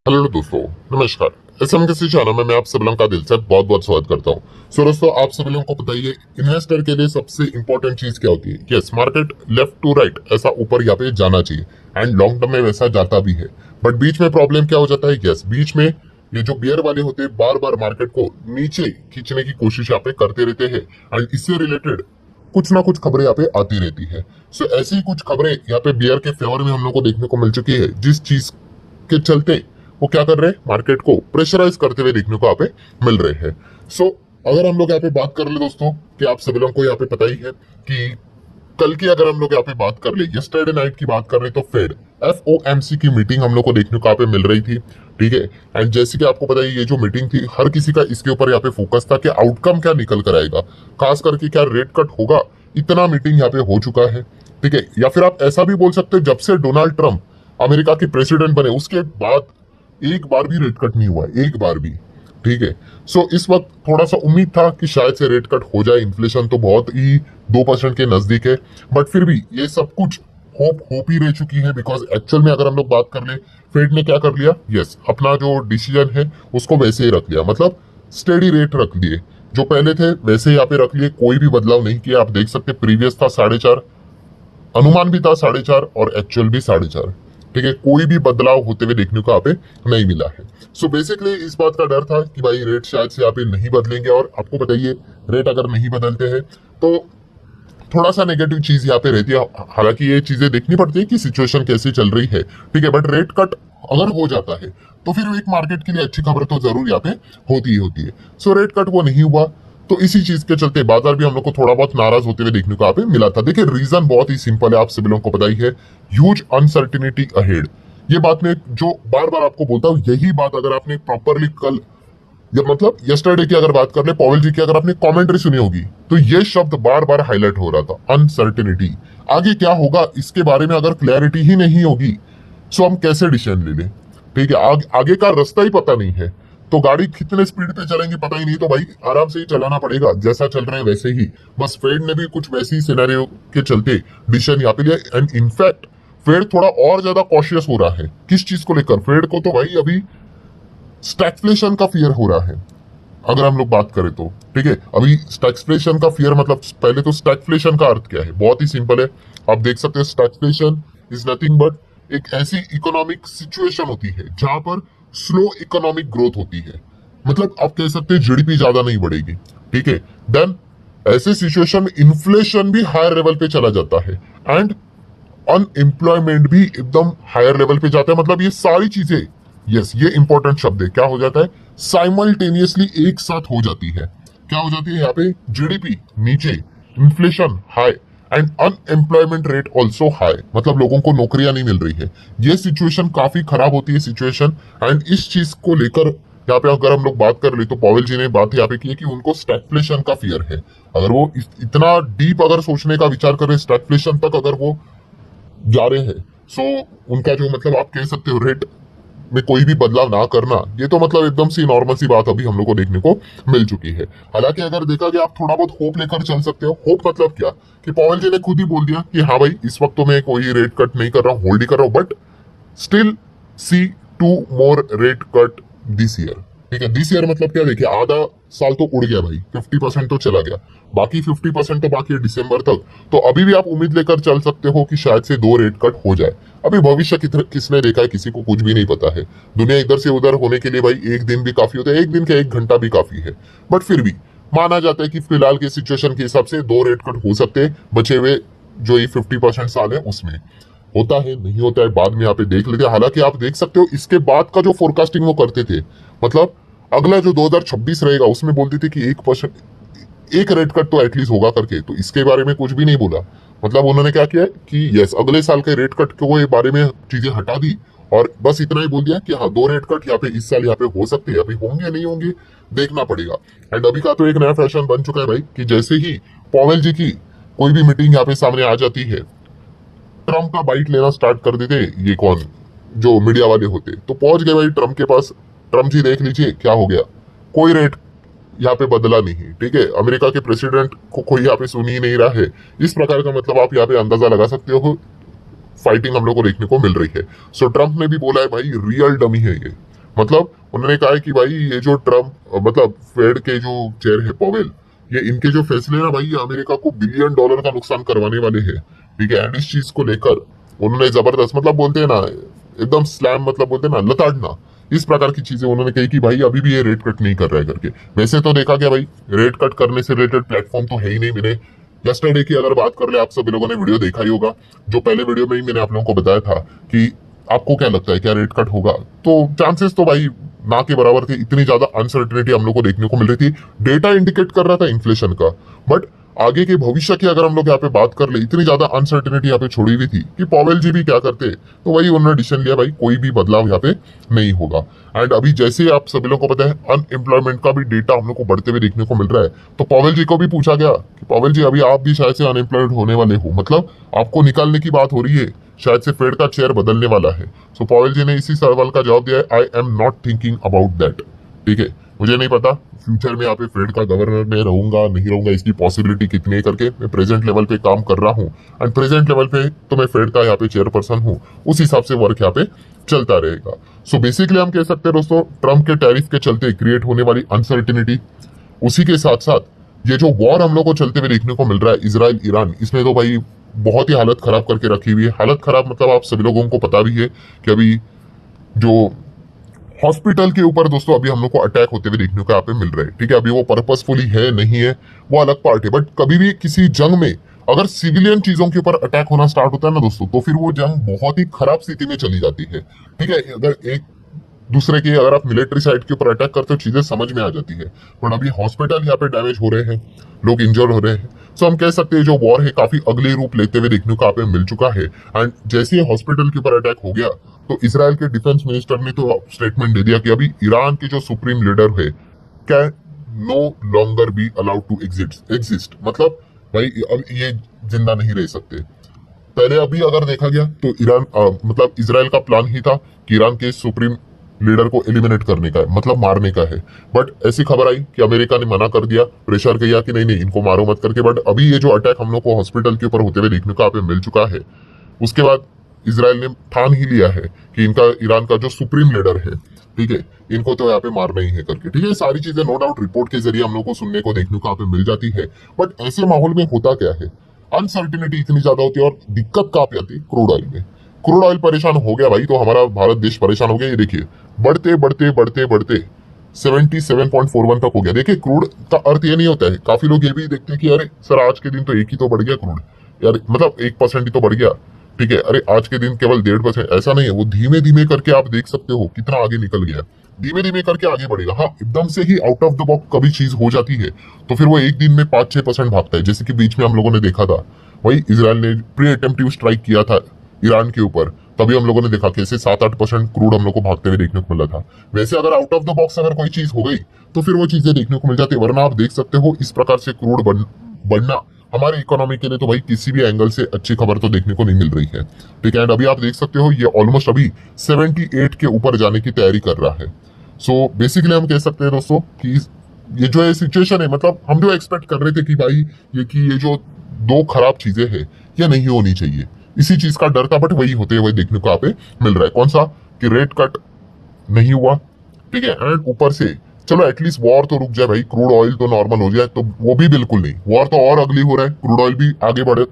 Hello दोस्तों, नमस्कार। SM किसी चैनल में मैं आप सभी लोगों का दिल से बहुत बहुत स्वागत करता हूँ। सो दोस्तों, आप सभी लोगों को बताइए इन्वेस्टर के लिए सबसे इंपॉर्टेंट चीज क्या होती है। Yes, market left to right ऐसा ऊपर यहाँ पे जाना चाहिए एंड लॉन्ग टर्म में वैसा जाता भी है। बट बीच में प्रॉब्लम क्या हो जाता है, यस बीच में ये जो बियर वाले होते हैं बार बार मार्केट को नीचे खींचने की कोशिश यहाँ पे करते रहते हैं एंड इससे रिलेटेड कुछ ना कुछ खबरें यहाँ पे आती रहती है। सो ऐसी कुछ खबरें यहाँ पे बियर के फेवर में हम लोग को देखने को मिल चुकी है, जिस चीज के चलते वो क्या कर रहे हैं, मार्केट को प्रेशराइज करते हुए देखने को यहाँ पे मिल रहे हैं। सो अगर हम लोग यहाँ पे बात कर ले दोस्तों, कि आप सभी लोगों को यहाँ पे पता ही है कि कल की अगर हम लोग यहाँ पे बात कर ले, यस्टरडे नाइट की बात कर ले, तो फेड FOMC की मीटिंग हम लोग को देखने को यहाँ पे मिल रही थी। ठीक है, एंड जैसे कि आपको पता है ये जो मीटिंग थी हर किसी का इसके ऊपर यहाँ पे फोकस था कि आउटकम क्या निकल कर आएगा, खास करके क्या रेट कट होगा। इतना मीटिंग यहाँ पे हो चुका है। ठीक है, या फिर आप ऐसा भी बोल सकते हो जब से डोनाल्ड ट्रंप अमेरिका के प्रेसिडेंट बने उसके बाद एक बार भी रेट कट नहीं हुआ, एक बार भी। ठीक है, सो इस वक्त थोड़ा सा उम्मीद था कि शायद से रेट कट हो जाए। इन्फ्लेशन तो बहुत ही 2% के नजदीक है, बट फिर भी ये सब कुछ होप ही रह चुकी है। बिकॉज एक्चुअल में अगर हम लोग बात कर ले, फेड ने क्या कर लिया, यस अपना जो डिसीजन है उसको वैसे ही रख लिया, मतलब स्टेडी रेट रख लिए। जो पहले थे वैसे ही यहाँ पे रख लिए, कोई भी बदलाव नहीं किया। आप देख सकते प्रीवियस था 4.5, अनुमान भी था 4.5 और एक्चुअल भी 4.5। ठीक है, कोई भी बदलाव होते हुए देखने को यहाँ पे नहीं मिला है। सो बेसिकली इस बात का डर था कि भाई रेट शायद से यहाँ पे नहीं बदलेंगे, और आपको बताइए रेट अगर नहीं बदलते हैं तो थोड़ा सा नेगेटिव चीज यहाँ पे रहती है। हालांकि ये चीजें देखनी पड़ती है कि सिचुएशन कैसी चल रही है। ठीक है, बट रेट कट अगर हो जाता है तो फिर एक मार्केट के लिए अच्छी खबर तो जरूर यहाँ पे होती ही होती है। सो रेट कट वो नहीं हुआ, तो इसी चीज के चलते बाजार भी हम लोग को थोड़ा बहुत नाराज होते हुए देखने को यहाँ पे मिला था। देखिए रीजन बहुत ही सिंपल है, आप सभी लोगों को पता ही है, ह्यूज अनसर्टिनिटी अहेड। ये बात मैं जो बार बार आपको बोलता हूँ, यही बात अगर आपने प्रॉपरली कल या मतलब यस्टरडे की अगर बात कर ले, पॉवेल जी की अगर आपने कमेंट्री सुनी होगी, तो ये शब्द बार बार हाईलाइट हो रहा था, अनसर्टिनिटी। आगे क्या होगा इसके बारे में अगर क्लैरिटी ही नहीं होगी, सो हम कैसे डिसीजन ले लें। ठीक है, आगे का रास्ता ही पता नहीं है तो गाड़ी कितने स्पीड पे चलेंगे पता ही नहीं, तो भाई आराम से ही चलाना पड़ेगा, जैसा चल रहा है वैसे ही। बस फेड ने भी कुछ वैसी सिनेरियो के चलते डिसीजन यहाँ पे लिया। एंड इनफैक्ट फेड थोड़ा और ज्यादा कॉशियस हो रहा है। किस चीज को लेकर? फेड को तो भाई अभी स्टैगफ्लेशन का फियर हो रहा है, अगर हम लोग बात करें तो। ठीक है, अभी स्टैगफ्लेशन का फियर मतलब पहले तो स्टैगफ्लेशन का अर्थ क्या है, बहुत ही सिंपल है। आप देख सकते हैं स्टैगफ्लेशन इज नथिंग बट एक ऐसी इकोनॉमिक सिचुएशन होती है जहां पर स्लो इकोनॉमिक ग्रोथ होती है, मतलब आप कह सकते हैं जीडीपी ज्यादा नहीं बढ़ेगी। ठीक है, देन ऐसे सिचुएशन में इन्फ्लेशन भी हायर लेवल पे चला जाता है एंड अनएम्प्लॉयमेंट भी एकदम हायर लेवल पे जाता है। मतलब ये सारी चीजें, यस ये इंपॉर्टेंट शब्द है, क्या हो जाता है, साइमल्टेनियसली एक साथ हो जाती है। क्या हो जाती है यहाँ पे, जीडीपी नीचे, inflation high and unemployment rate also high, मतलब लोगों को नौकरियां नहीं मिल रही है। ये सिचुएशन काफी खराब होती है सिचुएशन। एंड इस चीज को लेकर यहाँ पे अगर हम लोग बात कर ले, तो पॉवेल जी ने बात यहाँ पे की है कि उनको स्टैगफ्लेशन का फियर है। अगर वो इतना डीप अगर सोचने का विचार करें, स्टैगफ्लेशन तक अगर वो जा रहे हैं, सो उनका जो मतलब आप कह सकते हो रेट में कोई भी बदलाव ना करना, ये तो मतलब एकदम सी नॉर्मल सी बात अभी हम लोग को देखने को मिल चुकी है। हालांकि अगर देखा गया आप थोड़ा बहुत होप लेकर चल सकते हो। होप मतलब क्या, कि पॉवेल जी ने खुद ही बोल दिया कि हाँ भाई इस वक्त तो मैं कोई रेट कट नहीं कर रहा हूँ, होल्ड ही कर रहा हूँ, but still see 2 more rate cut this year. ठीक है, दिस ईयर मतलब क्या, देखिए आधा साल तो उड़ गया भाई, 50% तो चला गया, बाकी 50% तो बाकी है दिसंबर तक। तो अभी भी आप उम्मीद लेकर चल सकते हो कि शायद से 2 रेट कट हो जाए। अभी भविष्य किसने देखा है, किसी को कुछ भी नहीं पता है। दुनिया इधर से उधर होने के लिए भाई एक दिन भी काफी होता है, एक दिन का 1 घंटा भी काफी है। बट फिर भी माना जाता है कि फिलहाल की सिचुएशन के हिसाब से 2 रेट कट हो सकते हैं, बचे हुए जो ये 50% साल है उसमें। होता है नहीं होता है बाद में यहाँ पे देख लेते हैं। हालांकि आप देख सकते हो इसके बाद का जो फोरकास्टिंग वो करते थे, मतलब अगला जो 2026 रहेगा उसमें बोलते थे कि 1% एक रेट कट तो एटलीस्ट होगा करके, तो इसके बारे में कुछ भी नहीं बोला। मतलब उन्होंने क्या किया कि यस अगले साल के रेट कट को ये बारे में चीजें हटा दी और बस इतना ही बोल दिया कि हाँ 2 रेट कट यहाँ पे इस साल यहाँ पे हो सकते हैं, अभी होंगे नहीं होंगे देखना पड़ेगा। एंड अभी का तो एक नया फैशन बन चुका है भाई कि जैसे ही पॉवेल जी की कोई भी मीटिंग यहाँ पे सामने आ जाती है, ट्रम्प का बाइट लेना स्टार्ट कर देते ये कौन, जो मीडिया वाले होते, तो पहुंच गए भाई ट्रम्प के पास। ट्रम्प जी देख लीजिए क्या हो गया, कोई रेट यहाँ पे बदला नहीं। ठीक है, अमेरिका के प्रेसिडेंट को कोई यहाँ पे सुन ही नहीं रहा है। इस प्रकार का मतलब आप यहाँ पे अंदाजा लगा सकते हो फाइटिंग हम लोग को देखने को मिल रही है। सो ट्रम्प ने भी बोला है भाई रियल डमी है ये, मतलब उन्होंने कहा है कि भाई ये जो ट्रम्प मतलब फेड के जो चेयर है पॉवेल, ये इनके जो फैसले ना भाई, ये अमेरिका को बिलियन डॉलर का नुकसान करवाने वाले हैं। ठीक है, एंड इस चीज को लेकर उन्होंने जबरदस्त मतलब बोलते हैं ना, एकदम स्लैम मतलब बोलते हैं ना, लताड़ना, इस प्रकार की चीजें उन्होंने कही कि भाई अभी भी ये रेट कट नहीं कर रहा है करके। वैसे तो देखा गया भाई, रेट कट करने से रिलेटेड प्लेटफॉर्म तो है ही नहीं। मैंने यस्टरडे की अगर बात कर ले, आप सभी लोगों ने वीडियो देखा ही होगा, जो पहले वीडियो में ही मैंने आप लोगों को बताया था कि आपको क्या लगता है क्या रेट कट होगा, तो चांसेस तो भाई ना के बराबर थे। इतनी ज्यादा अनसर्टेनिटी हम लोग को देखने को मिल रही थी, डेटा इंडिकेट कर रहा था इन्फ्लेशन का, बट आगे के भविष्य की अगर हम लोग यहाँ पे बात कर ले, इतनी ज्यादा अनसर्टेनिटी यहाँ पे छोड़ी हुई थी कि पॉवेल जी भी क्या करते, तो वही उन्होंने डिसीजन लिया भाई कोई भी बदलाव यहाँ पे नहीं होगा। एंड अभी जैसे आप सभी लोगों को पता है अनएम्प्लॉयमेंट का भी डेटा हम लोग को बढ़ते हुए देखने को मिल रहा है, तो पॉवेल जी को भी पूछा गया कि पॉवेल जी अभी आप भी शायद से अनएम्प्लॉयड होने वाले हो, मतलब आपको निकालने की बात हो रही है, शायद से फेड का चेयर बदलने वाला है। सो पॉवेल जी ने इसी सवाल का जवाब दिया है, I am not thinking about that. ठीक है, मुझे नहीं पता फ्यूचर में यहाँ पे फेड का गवर्नर में रहूंगा नहीं रहूंगा, इसकी पॉसिबिलिटी कितनी है करके। मैं प्रेजेंट लेवल पे काम कर रहा हूँ, एंड प्रेजेंट लेवल पे तो मैं फेड का यहाँ पे चेयरपर्सन हूँ, उस हिसाब से वर्क यहाँ पे चलता रहेगा। सो बेसिकली हम कह सकते हैं दोस्तों, ट्रम्प के टैरिफ के चलते क्रिएट होने वाली अनसर्टिनिटी, उसी के साथ साथ ये जो वॉर हम लोग को चलते हुए देखने को मिल रहा है इजराइल ईरान, इसमें तो भाई बहुत ही हालत खराब करके रखी हुई है। हालत खराब मतलब आप सभी लोगों को पता भी है कि अभी जो हॉस्पिटल के ऊपर दोस्तों अभी हम लोग को अटैक होते हुए देखने को यहाँ पे मिल रहा है। ठीक है, अभी वो पर्पसफुली है नहीं है वो अलग पार्ट है, बट कभी भी किसी जंग में अगर सिविलियन चीजों के ऊपर अटैक होना स्टार्ट होता है ना दोस्तों, तो फिर वो जंग बहुत ही खराब स्थिति में चली जाती है। ठीक है, अगर एक दूसरे के अगर आप मिलिट्री साइड के ऊपर अटैक करते हो चीजें समझ में आ जाती है, पर अभी हॉस्पिटल यहाँ पे डैमेज हो रहे हैं, लोग इंजर्ड हो रहे हैं। सो हम कह सकते हैं जो वॉर है काफी अगले रूप लेते हुए देखने को यहाँ पे मिल चुका है। एंड जैसे ही हॉस्पिटल के ऊपर अटैक हो गया, तो इसराइल के डिफेंस मिनिस्टर ने तो स्टेटमेंट दे दिया कि अभी ईरान के जो सुप्रीम लीडर है can no longer be allowed to exist, मतलब भाई अब ये जिंदा नहीं रह सकते। पहले अभी अगर देखा गया तो ईरान मतलब इसराइल का प्लान ही था कि ईरान के सुप्रीम लीडर को एलिमिनेट करने का है, मतलब मारने का है। बट ऐसी खबर आई कि अमेरिका ने मना कर दिया, प्रेशर किया कि नहीं नहीं इनको मारो मत करके। बट अभी ये जो अटैक हम लोग को हॉस्पिटल के ऊपर होते हुए देखने को यहाँ पे मिल चुका है, उसके बाद इसराइल ने ठान ही लिया है कि इनका ईरान का जो सुप्रीम लीडर है, ठीक है, इनको तो यहाँ पे मारना ही है करके। ठीक है, सारी चीजें नो डाउट रिपोर्ट के जरिए हम लोग को सुनने को देखने को यहाँ पे मिल जाती है। बट ऐसे माहौल में होता क्या है, अनसर्टिनिटी इतनी ज्यादा होती है, और दिक्कत कहाँ पे आती है, क्रूड ऑयल में। क्रूड ऑयल परेशान हो गया भाई, तो हमारा भारत देश परेशान हो गया। ये देखिए बढ़ते बढ़ते बढ़ते बढ़ते 77.41 तक हो गया। देखिए क्रूड का अर्थ ये नहीं होता है, काफी लोग ये भी देखते हैं कि अरे सर आज के दिन तो एक ही तो बढ़ गया क्रूड, यार मतलब 1% ही तो बढ़ गया। ठीक है, अरे आज के दिन केवल 1.5%, ऐसा नहीं है, वो धीमे धीमे करके आप देख सकते हो कितना आगे निकल गया, धीमे धीमे करके आगे बढ़ेगा। हाँ, एकदम से ही आउट ऑफ द बॉक्स कभी चीज हो जाती है तो फिर वो एक दिन में 5-6% भागता है, जैसे कि बीच में हम लोगों ने देखा था, वही इसराइल ने प्री अटेम्प्टिव स्ट्राइक किया था ईरान के ऊपर, तभी हम लोगों ने देखा कैसे 7-8% क्रूड हम लोग को भागते हुए देखने को मिला था। वैसे अगर आउट ऑफ द बॉक्स अगर कोई चीज हो गई तो फिर वो चीजें देखने को मिल जाती है, वरना आप देख सकते हो इस प्रकार से क्रूड बढ़ना हमारे इकोनॉमी के लिए तो भाई किसी भी एंगल से अच्छी खबर तो देखने को नहीं मिल रही है। ठीक है, एंड अभी आप देख सकते हो ये ऑलमोस्ट अभी 78 के ऊपर जाने की तैयारी कर रहा है। सो बेसिकली हम कह सकते हैं दोस्तों कि ये जो है सिचुएशन है, मतलब हम जो एक्सपेक्ट कर रहे थे कि भाई ये जो दो खराब चीजें हैं ये नहीं होनी चाहिए, इसी चीज का डर था, बट वही होते हुए देखने को यहाँ पे मिल रहा है। कौन सा कि रेट कट नहीं हुआ, ठीक है, एंड ऊपर से चलो एटलीस्ट वॉर तो रुक जाए भाई, क्रूड ऑयल तो नॉर्मल हो जाए, तो वो भी बिल्कुल नहीं, वॉर तो और अगली हो रहा है, क्रूड ऑयल भी आगे बढ़े,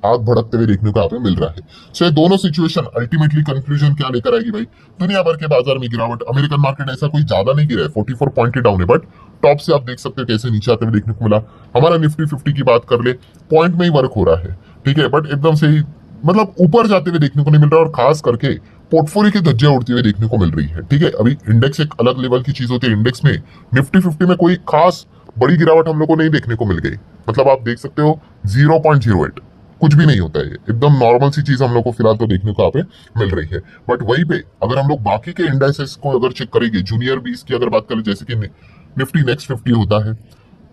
आग भड़कते हुए देखने को यहाँ पे मिल रहा है। सो ये दोनों सिचुएशन अल्टीमेटली कंक्लूजन क्या लेकर आएगी भाई, दुनिया भर के बाजार में गिरावट। अमेरिकन मार्केट ऐसा कोई ज्यादा नहीं गिरा है, 44 पॉइंट डाउन है, बट टॉप से आप देख सकते हो कैसे नीचे आते हुए देखने को मिला। हमारा निफ्टी 50 की बात कर ले, पॉइंट में ही वर्क हो रहा है, ठीक है, बट एकदम से ही मतलब ऊपर जाते हुए देखने को नहीं मिल रहा, और खास करके पोर्टफोलियो की धज्जियां उड़ती हुई देखने को मिल रही है। ठीक है, अभी इंडेक्स एक अलग लेवल की चीज होती है, इंडेक्स में निफ्टी 50 में कोई खास बड़ी गिरावट हम लोग को नहीं देखने को मिल गई, मतलब आप देख सकते हो 0.08 कुछ भी नहीं होता है, एकदम नॉर्मल सी चीज हम लोग को फिलहाल तो देखने को यहाँ पे मिल रही है। बट वहीं पे अगर हम लोग बाकी के इंडेक्सेस को अगर चेक करेंगे, जूनियर 20 की अगर बात करें, जैसे कि निफ्टी नेक्स्ट 50 होता है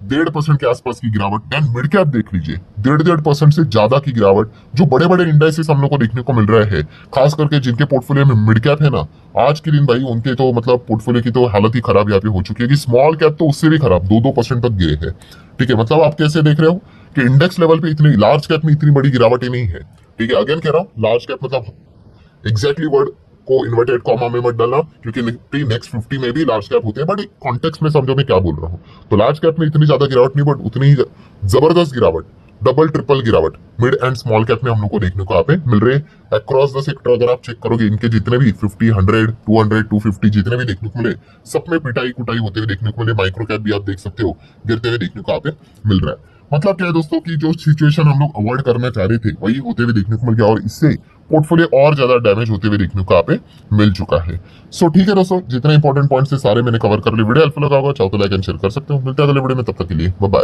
1.5% के आसपास की गिरावट, देन मिड कैप देख लीजिए 1.5% से ज्यादा की गिरावट। जो बड़े बड़े इंडेक्सेस हम लोग को देखने को मिल रहे हैं, खास करके जिनके पोर्टफोलियो में मिड कैप है ना, आज के दिन भाई उनके तो मतलब पोर्टफोलियो की तो हालत ही खराब यहाँ पे हो चुकी है, कि स्मॉल कैप तो उससे भी खराब 2-2% तक गिरे हैं। ठीक है, मतलब आप कैसे देख रहे हो कि इंडेक्स लेवल पे इतनी, लार्ज कैप में इतनी बड़ी गिरावट ही नहीं है। ठीक है, अगेन कह रहा हूँ लार्ज कैप मतलब एग्जैक्टली वर्ड को इन्वर्टेड कॉमा में मत डालना, क्योंकि निफ्टी नेक्स्ट 50 में भी लार्ज कैप होते हैं, बट एक कॉन्टेक्स्ट में समझो मैं क्या बोल रहा हूँ। तो लार्ज कैप में इतनी ज्यादा गिरावट नहीं, बट उतनी ही जबरदस्त गिरावट, डबल ट्रिपल गिरावट मिड एंड स्मॉल कैप में हम लोग को देखने को यहाँ पे मिल रहे हैं। अक्रॉस द सेक्टर अगर आप चेक करोगे, इनके जितने भी 50, 100, 200, 250 जितने भी देखने को मिले, सब में पिटाई कुटाई होते हुए देखने को मिले। माइक्रो कैप भी आप देख सकते हो गिरते हुए देखने को यहाँ पे मिल रहा है। मतलब क्या है दोस्तों कि जो सिचुएशन हम लोग अवॉइड करना चाह रहे थे वही होते हुए देखने को मिल गया, और इससे पोर्टफोलियो और ज्यादा डैमेज होते हुए देखने को यहाँ पे मिल चुका है। सो ठीक है दोस्तों, जितने इंपॉर्टेंट पॉइंट्स थे सारे मैंने कवर कर लिए। वीडियो हेल्पफुल लगा होगा, चाहो तो लाइक एंड शेयर कर सकते हो। मिलते हैं अगले वीडियो में, तब तक के लिए बाय बाय।